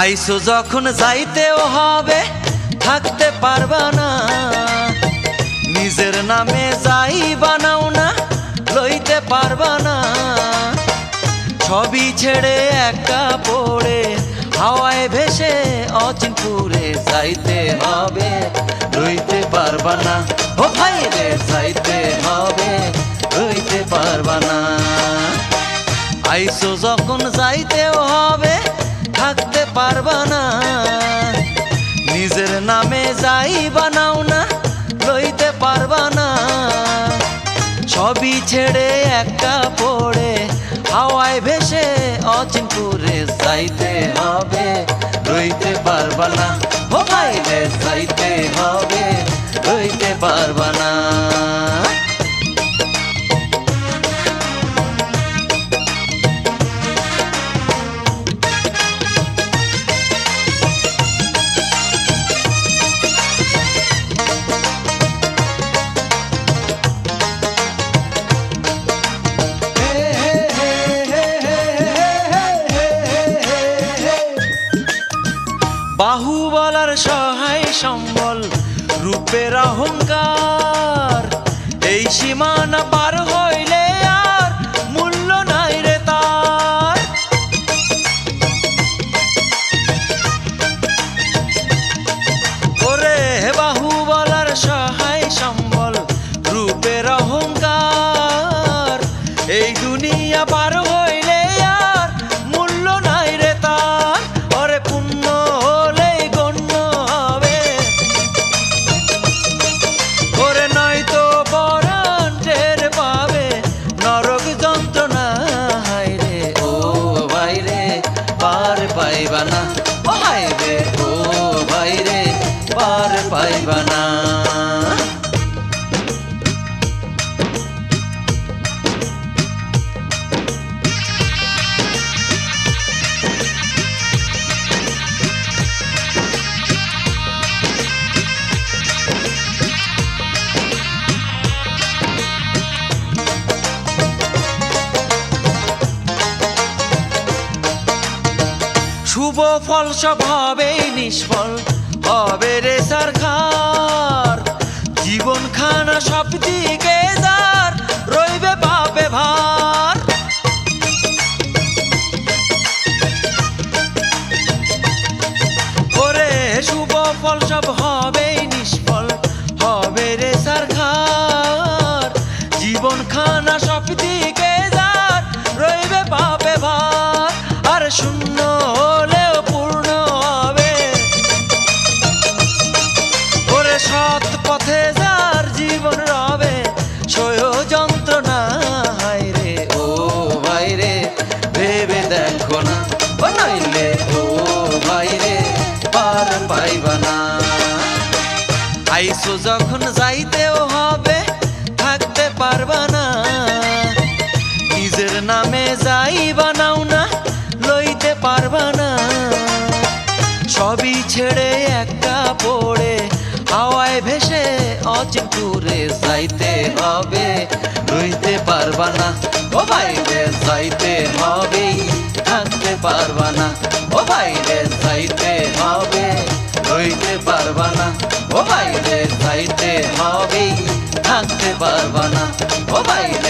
আইসো যখন যাইতেও হবে, থাকতে পারবা না। নিজের নামে যাই বানাও না, লইতে পারবা না। সবই ছেড়ে একা পড়ে হাওয়ায় ভেসে অচিনপুরে যাইতে হবে, লইতে পারবা না। ও ভাই রে, যাইতে হবে, লইতে পারবা না। আইসো যখন যাইতেও হবে, থাকতে পারবা না। নিজের নামে যাই বানাও না, লইতে পারবা না। সবই ছেড়ে একা পড়ে হাওয়ায় ভেসে অচিনপুরে যাইতে হবে, লইতে পারবা না। ও ভাই রে, যাইতে হবে, লইতে পারবা না। বাহুবলার সহায় সম্বল, রূপের অহংকার, এই সীমানা পার হইলে আর মূল্য নাই রে তার। ওরে বাহুবলার সহায় সম্বল, রূপের অহংকার, এই দুনিয়া পার হইলে আর মূল্য নাই রে তার। ওরে পুণ্য পাইবা না। ও ভাই রে, ও ভাই রে, পার পাইবা না। শুভ ফল সব হবে নিষ্ফল, হবে রে সরকার। জীবন খানা সব দিকে যার, রইবে পাপে ভার। ওরে শুভ ফল সব হবে নিষ্ফল, হবে রে সরকার। জীবন খানা সব দিকে যার, রইবে পাপে ভার। আর শূন্য হলেও পূর্ণ হবে, ওরে সৎ পথে যার জীবন রবে, সয় যন্ত্রণা। হায় রে, ও ভাই রে, ভেবে দেখো না। ও নইলে, ও ভাই রে, পার পাইবা না। আইসো যখন যাইতেও হবে, থাকতে পারবা না। নিজের নামে যাই বানাও না, লইতে পারবা না। সবই ছেড়ে একা পড়ে হাওয়ায় ভেসে অচিনপুরে যাইতে হবে, লইতে পারবা না। ও ভাই রে, যাইতে হবে, থাকতে পারবা না। ও ভাই রে, যাইতে হবে, লইতে পারবা না। ও ভাই রে, যাইতে হবে, থাকতে পারবা না। ও ভাই রে।